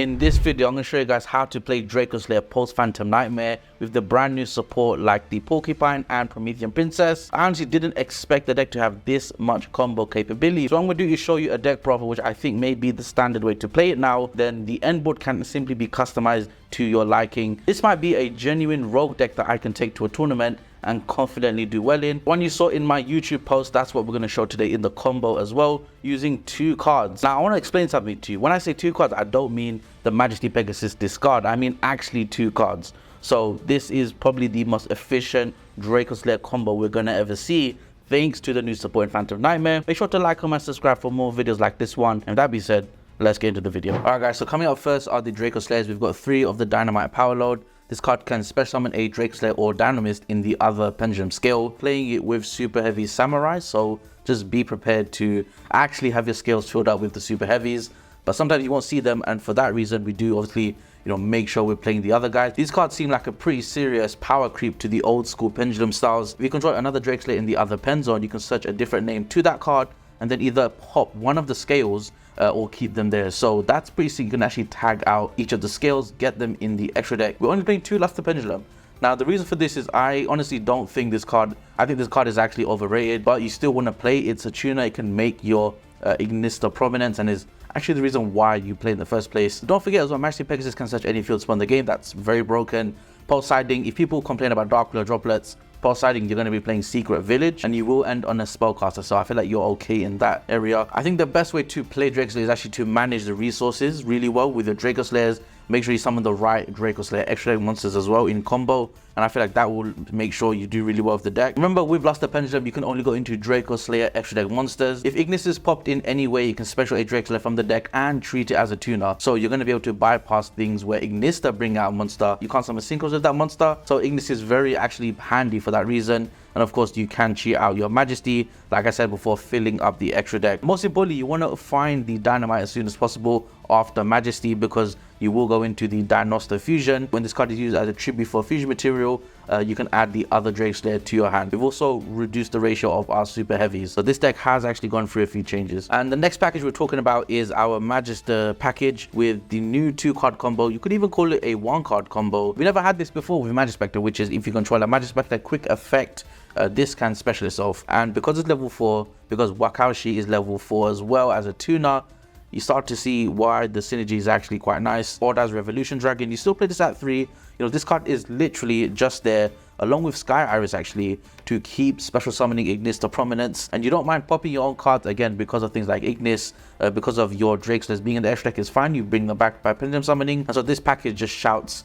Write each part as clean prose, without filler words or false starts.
In this video, I'm going to show you guys how to play Dracoslayer post Phantom Nightmare with the brand new support like the Porcupine and Promethean Princess. I honestly didn't expect the deck to have this much combo capability. So what I'm going to do is show you a deck profile which I think may be the standard way to play it now. Then the end board can simply be customized to your liking. This might be a genuine rogue deck that I can take to a tournament and confidently do well in. One you saw in my YouTube post, that's what we're going to show today in the combo as well, using 2 cards. Now I want to explain something to you. When I say 2 cards, I don't mean the Majesty Pegasus discard, I mean actually 2 cards. So this is probably the most efficient Dracoslayer combo we're going to ever see, thanks to the new support in Phantom Nightmare. Make sure to like, comment, subscribe for more videos like this one. And that being said, let's get into the video. Alright guys, so coming up first are the Dracoslayers. We've got 3 of the Dynamite Power Load. This card can special summon a Dracoslayer or Dynamist in the other Pendulum scale, playing it with super heavy Samurai, so just be prepared to actually have your scales filled up with the super heavies. But sometimes you won't see them, and for that reason we do obviously make sure we're playing the other guys. These cards seem like a pretty serious power creep to the old school Pendulum styles. If you control another Dracoslayer in the other pen zone, you can search a different name to that card and then either pop one of the scales or keep them there. So that's pretty sick. You can actually tag out each of the scales, get them in the extra deck. We're only playing 2 Luster Pendulum. Now the reason for this is I honestly don't think this card, I think this card is actually overrated, but you still want to play. It's a tuner, it can make your Ignister prominence and is actually the reason why you play in the first place. Don't forget as well, Majesty Pegasus can search any field spot in the game. That's very broken. Pulse siding, if people complain about Darkler droplets, pulse siding, you're going to be playing Secret Village and you will end on a spellcaster, so I feel like you're okay in that area. I think the best way to play Dracoslayer is actually to manage the resources really well with your Dracoslayers. Make sure you summon the right Dracoslayer extra deck monsters as well in combo, and I feel like that will make sure you do really well with the deck. Remember, with Luster Pendulum you can only go into Dracoslayer extra deck monsters. If Ignis is popped in any way, you can special a Dracoslayer from the deck and treat it as a tuner, so you're going to be able to bypass things where Ignister bring out a monster. You can't summon synchros with that monster, so Ignis is very actually handy for that reason. And of course you can cheat out your Majesty, like I said before, filling up the extra deck. Most importantly, you want to find the Dynamite as soon as possible after Majesty, because you will go into the Dinoster Fusion. When this card is used as a tribute for fusion material, you can add the other Dracoslayer to your hand. We've also reduced the ratio of our super heavies, so this deck has actually gone through a few changes. And the next package we're talking about is our Majespecter package with the new 2-card combo. You could even call it a 1-card combo. We never had this before with Majespecter, which is if you control a Majespecter quick effect, this can special itself. And because it's level 4, because Wakashi is level 4 as well as a tuner, you start to see why the synergy is actually quite nice. Or as Revolution Dragon, you still play this at 3. This card is literally just there along with Sky Iris actually to keep special summoning Ignis to prominence, and you don't mind popping your own cards again because of things like Ignis, because of your Dracoslayers being in the extra deck is fine. You bring them back by Pendulum summoning, and so this package just shouts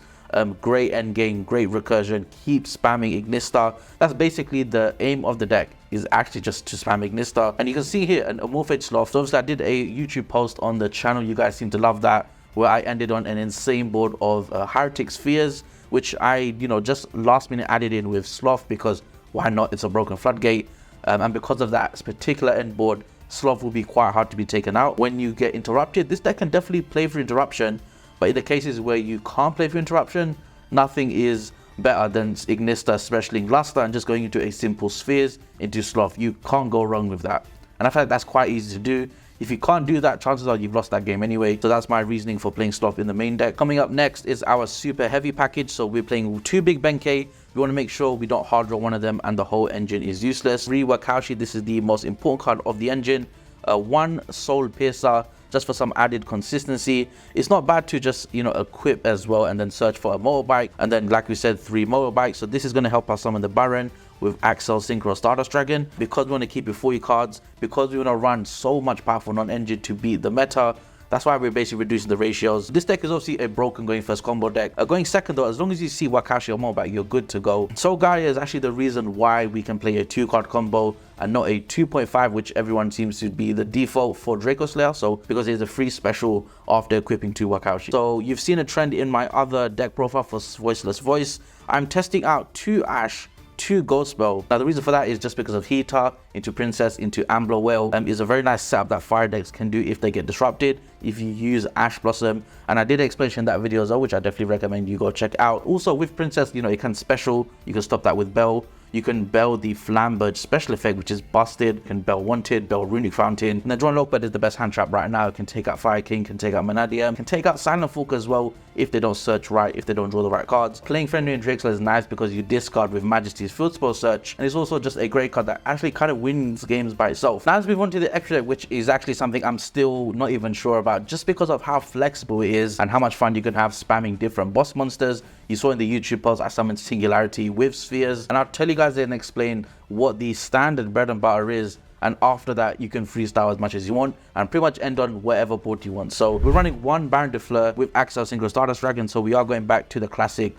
great endgame, great recursion, keep spamming Ignister. That's basically the aim of the deck, is actually just to spam Ignister. And you can see here an Amorphage Sloth. So obviously I did a YouTube post on the channel, you guys seem to love that, where I ended on an insane board of Heretic Spheres, which I just last minute added in with Sloth because why not, it's a broken floodgate. And because of that particular end board, Sloth will be quite hard to be taken out when you get interrupted. This deck can definitely play for interruption, but in the cases where you can't play for interruption, nothing is better than Ignister specialing Luster and just going into a simple Spheres into Sloth. You can't go wrong with that, and I feel like that's quite easy to do. If you can't do that, chances are you've lost that game anyway. So that's my reasoning for playing Sloth in the main deck. Coming up next is our super heavy package. So we're playing 2 big Benkei. We want to make sure we don't hard draw one of them and the whole engine is useless. 3 Wakashi, this is the most important card of the engine. 1 Soul Piercer, just for some added consistency. It's not bad to just equip as well and then search for a motorbike, and then like we said, 3 motorbikes. So this is going to help us summon the Baron with Axel, Synchro, Stardust Dragon, because we want to keep it 40 cards, because we want to run so much powerful non-engine to beat the meta. That's why we're basically reducing the ratios. This deck is obviously a broken going first combo deck. Going second though, as long as you see Wakashi or motorbike, you're good to go. So Gaia is actually the reason why we can play a 2-card combo and not a 2.5, which everyone seems to be the default for Dracoslayer. So because there's a free special after equipping 2 Wakashi. So you've seen a trend in my other deck profile for Voiceless Voice. I'm testing out 2 Ash, 2 Ghost Spell. Now the reason for that is just because of Heater into Princess into Ambler Whale is a very nice setup that fire decks can do if they get disrupted if you use Ash Blossom, and I did explain in that video as well, which I definitely recommend you go check out. Also with Princess, it can special, you can stop that with Bell. you can bell the Flamberge special effect, which is busted. You can bell Wanted, bell Runic Fountain. And then Drawn Lockbird is the best hand trap right now. It can take out Fire King, can take out Manadium, can take out Silent Falker as well if they don't search right, if they don't draw the right cards. Playing Fenrir and Dracoslayer is nice because you discard with Majesty's Field Spell Search, and it's also just a great card that actually kind of wins games by itself. Now let's move on to the extra deck, which is actually something I'm still not even sure about, just because of how flexible it is and how much fun you can have spamming different boss monsters. You saw in the YouTube post I summoned Singularity with Spheres, and I'll tell you guys and explain what the standard bread and butter is, and after that you can freestyle as much as you want and pretty much end on whatever board you want. So we're running one Baron de Fleur with Axel Synchro Stardust Dragon, so we are going back to the classic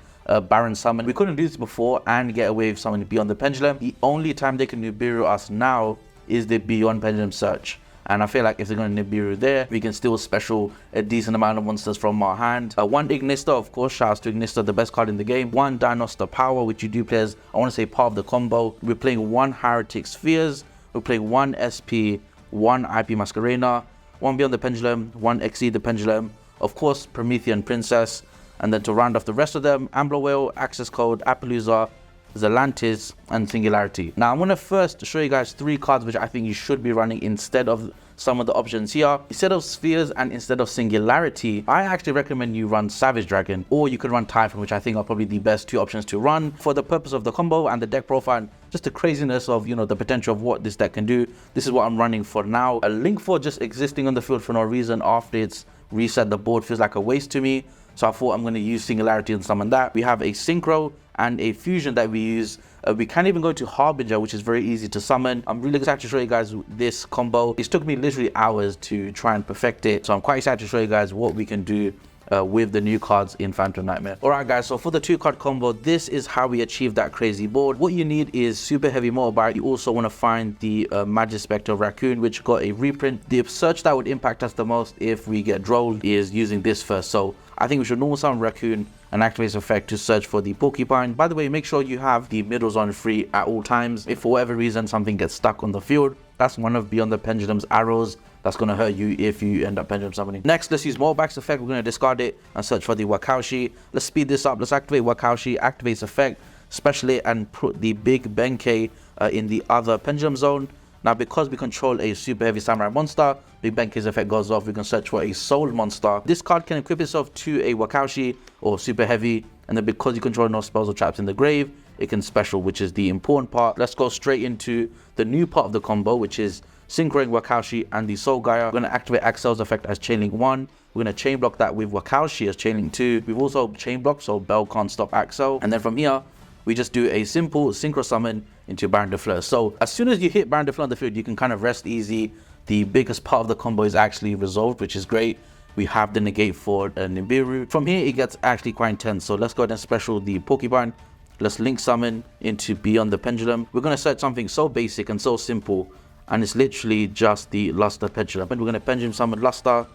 Baron summon. We couldn't do this before and get away with summoning Beyond the Pendulum. The only time they can Nibiru us now is the Beyond Pendulum Search, and I feel like if they're going to Nibiru there, we can still special a decent amount of monsters from our hand. One Ignister, of course, shouts to Ignister, the best card in the game. One Dinoster Power, which you do play as, I want to say, part of the combo. We're playing one Heretic Spheres, we're playing one SP, one IP Masquerena, one Beyond the Pendulum, one Exceed the Pendulum, of course Promethean Princess, and then to round off the rest of them, Ambler Whale, Access Code, Appaloosa, Zelantis, and Singularity. Now I'm going to first show you guys 3 cards which I think you should be running instead of some of the options here. Instead of Spheres and instead of Singularity, I actually recommend you run Savage Dragon, or you could run Typhon, which I think are probably the best 2 options to run for the purpose of the combo and the deck profile, and just the craziness of, you know, the potential of what this deck can do. This is what I'm running for now. A Link for just existing on the field for no reason after it's reset the board feels like a waste to me, so I thought I'm going to use Singularity and summon that. We have a Synchro and a Fusion that we use. We can't even go to Harbinger, which is very easy to summon. I'm really excited to show you guys this combo. It took me literally hours to try and perfect it, so I'm quite excited to show you guys what we can do with the new cards in Phantom Nightmare. Alright guys, so for the 2-card combo, this is how we achieve that crazy board. What you need is Super Heavy Motorbike. You also want to find the Majespecter Raccoon, which got a reprint. The search that would impact us the most if we get drolled is using this first, so I think we should normal summon Raccoon and activate its effect to search for the Porcupine. By the way, make sure you have the middles on free at all times. If for whatever reason something gets stuck on the field, that's one of Beyond the Pendulum's arrows that's going to hurt you if you end up pendulum summoning. Next, let's use Motorbike's effect. We're going to discard it and search for the Wakaushi. Let's speed this up. Let's activate Wakaushi, activate its effect, special it, and put the big Benkei in the other pendulum zone. Now, because we control a super heavy samurai monster, Big Benkei's effect goes off. We can search for a soul monster. This card can equip itself to a Wakaushi or super heavy, and then because you control no spells or traps in the grave, it can special, which is the important part. Let's go straight into the new part of the combo, which is synchroing Wakaushi and the Soul Gaia. We're going to activate Axel's effect as Chain Link 1. We're going to chain block that with Wakaushi as Chain Link 2. We've also chain blocked, so Bell can't stop Axel. And then from here, we just do a simple synchro summon into Baron de Fleur. So as soon as you hit Baron de Fleur on the field, you can kind of rest easy. The biggest part of the combo is actually resolved, which is great. We have the negate for Nibiru. From here, it gets actually quite intense. So let's go ahead and special the Porcupine. Let's link summon into Beyond the Pendulum. We're going to search something so basic and so simple, and it's literally just the Luster Pendulum. And we're going to Pendulum summon Luster,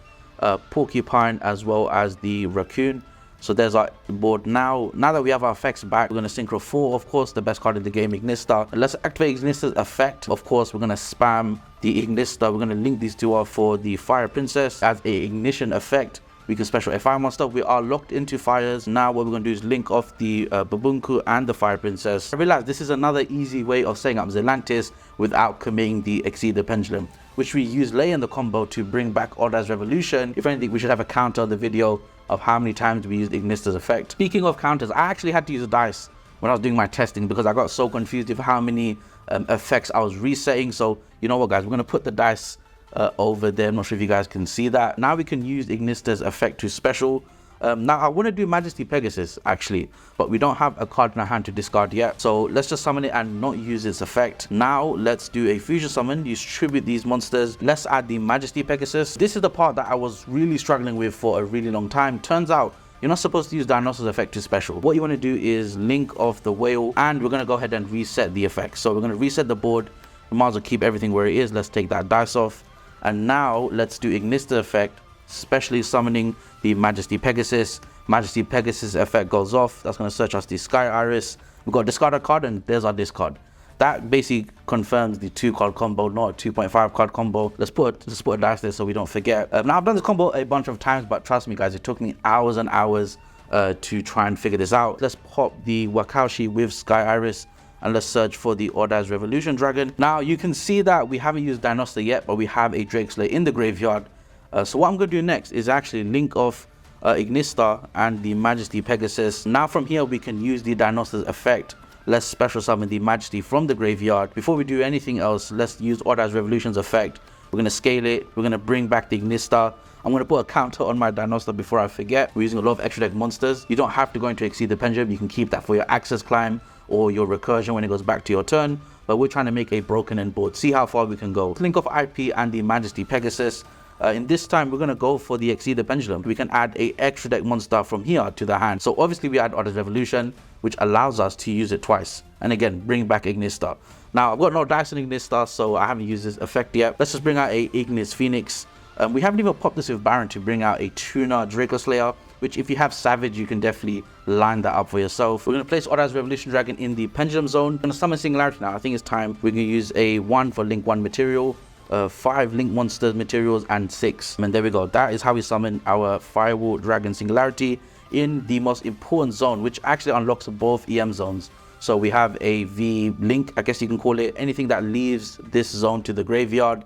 Porcupine, as well as the Raccoon. So there's our board. Now that we have our effects back, we're going to synchro 4, of course, the best card in the game, Ignister. And let's activate Ignister's effect. Of course, we're going to spam the Ignister. We're going to link these two up for the Fire Princess as a ignition effect. We can special a fire monster. We are locked into fires. Now what we're going to do is link off the Babunku and the Fire Princess. I realize this is another easy way of setting up Zelantis without committing the Exceed the Pendulum, which we use late in the combo to bring back Orda's Revolution. If anything, we should have a counter on the video of how many times we used Ignister's effect. Speaking of counters, I actually had to use a dice when I was doing my testing because I got so confused with how many effects I was resetting. So you know what, guys, we're going to put the dice over there. I'm not sure if you guys can see that. Now we can use Ignister's effect to special. Now I want to do Majesty Pegasus actually, but we don't have a card in our hand to discard yet, so let's just summon it and not use its effect. Now let's do a fusion summon, distribute these monsters. Let's add the Majesty Pegasus. This is the part that I was really struggling with for a really long time. Turns out you're not supposed to use Dinosaur's effect to special. What you want to do is link off the whale, and we're going to go ahead and reset the effect. So we're going to reset the board. We might as well keep everything where it is. Let's take that dice off, and now let's do Ignister effect, specially summoning the Majesty Pegasus. Majesty Pegasus effect goes off. That's going to search us the Sky Iris. We've got discard a card, and there's our discard. That basically confirms the 2-card combo, not a 2.5 card combo. Let's put a dice there so we don't forget. Now I've done this combo a bunch of times, but trust me guys, it took me hours and hours to try and figure this out. Let's pop the Wakaushi with Sky Iris and let's search for the Odd Eyes Revolution Dragon. Now you can see that we haven't used Dinosaur yet, but we have a Dracoslayer in the graveyard. So what I'm going to do next is actually link off Ignistar and the Majesty Pegasus. Now from here we can use the Dinosaur's effect. Let's special summon the Majesty from the graveyard. Before we do anything else, let's use Odd Eyes Revolution's effect. We're going to scale it. We're going to bring back the Ignistar. I'm going to put a counter on my Dinosaur before I forget. We're using a lot of extra deck monsters. You don't have to go into Exceed the Pendulum. You can keep that for your Access Climb or your Recursion when it goes back to your turn. But we're trying to make a broken end board. See how far we can go. Link off IP and the Majesty Pegasus. In this time, we're going to go for the Exceed the Pendulum. We can add a extra deck monster from here to the hand. So obviously we add Odd Eyes Revolution, which allows us to use it twice. And again, bring back Ignistar. Now, I've got no dice on Ignistar, so I haven't used this effect yet. Let's just bring out a Ignis Phoenix. We haven't even popped this with Baron to bring out a Tuner Dracoslayer, which if you have Savage, you can definitely line that up for yourself. We're going to place Odd Eyes Revolution Dragon in the Pendulum Zone. We're going to summon Singularity now. I think it's time. We're going to use a 1 for Link 1 material. 5 Link Monsters materials and 6. And there we go. That is how we summon our Firewall Dragon Singularity in the most important zone, which actually unlocks both EM zones. So we have a V Link, I guess you can call it. Anything that leaves this zone to the graveyard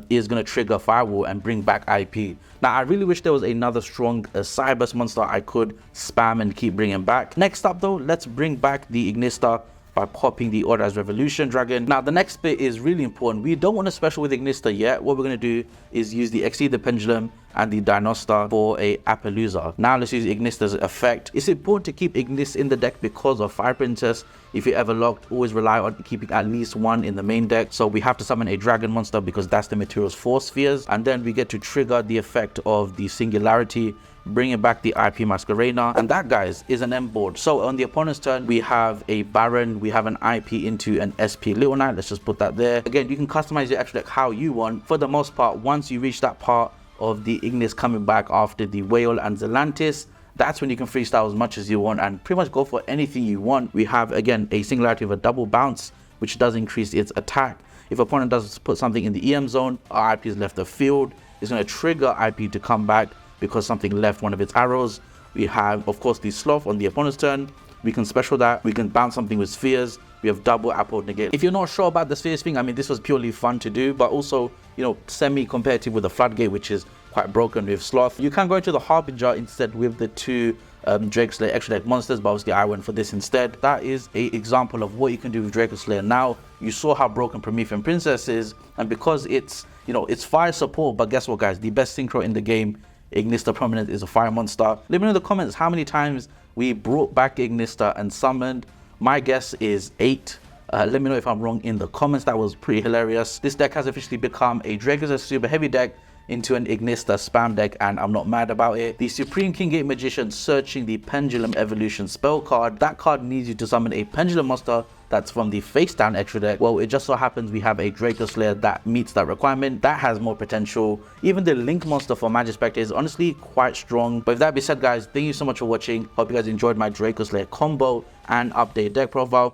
is going to trigger Firewall and bring back IP. Now, I really wish there was another strong Cyberse monster I could spam and keep bringing back. Next up though, let's bring back the Ignistar by popping the Odd Eyes Revolution Dragon. Now the next bit is really important. We don't want to special with Ignistar yet. What we're going to do is use the Exceed the Pendulum and the Dinostar for a Appaloosa. Now let's use Ignistar's effect. It's important to keep Ignis in the deck because of Fire Princess. If you're ever locked, always rely on keeping at least one in the main deck. So we have to summon a dragon monster because that's the material's 4 spheres, and then we get to trigger the effect of the Singularity, bringing back the IP Masquerena, and that, guys, is an M board. So on the opponent's turn, we have a Baron, we have an IP into an SP Little Knight. Let's just put that there. Again, you can customize your extra deck how you want. For the most part, once you reach that part of the Ignis coming back after the Whale and Zelantis, that's when you can freestyle as much as you want and pretty much go for anything you want. We have, again, a Singularity with a double bounce, which does increase its attack. If opponent does put something in the EM zone, our IP is left the field. It's going to trigger IP to come back because something left one of its arrows. We have, of course, the Sloth on the opponent's turn. We can special that. We can bounce something with spheres. We have double Apple negate. If you're not sure about the spheres thing, I mean, this was purely fun to do, but also, you know, semi-competitive with the Floodgate, which is quite broken with Sloth. You can go into the Harbinger instead with the 2 Dracoslayer extra deck monsters, but obviously I went for this instead. That is an example of what you can do with Dracoslayer. Now, you saw how broken Promethean Princess is, and because it's, you know, it's fire support, but guess what, guys? The best synchro in the game, Ignistar Prominent, is a fire monster. Let me know in the comments how many times we brought back Ignistar and summoned. My guess is 8. Let me know if I'm wrong in the comments. That was pretty hilarious. This deck has officially become a Dracoslayer super heavy deck into an Ignistar spam deck, and I'm not mad about it. The Supreme King Gate Magician searching the Pendulum Evolution spell card. That card needs you to summon a Pendulum monster that's from the face down extra deck. Well, it just so happens we have a Dracoslayer that meets that requirement. That has more potential. Even the Link monster for Majespecter is honestly quite strong. But with that being said, guys, thank you so much for watching. Hope you guys enjoyed my Dracoslayer combo and update deck profile.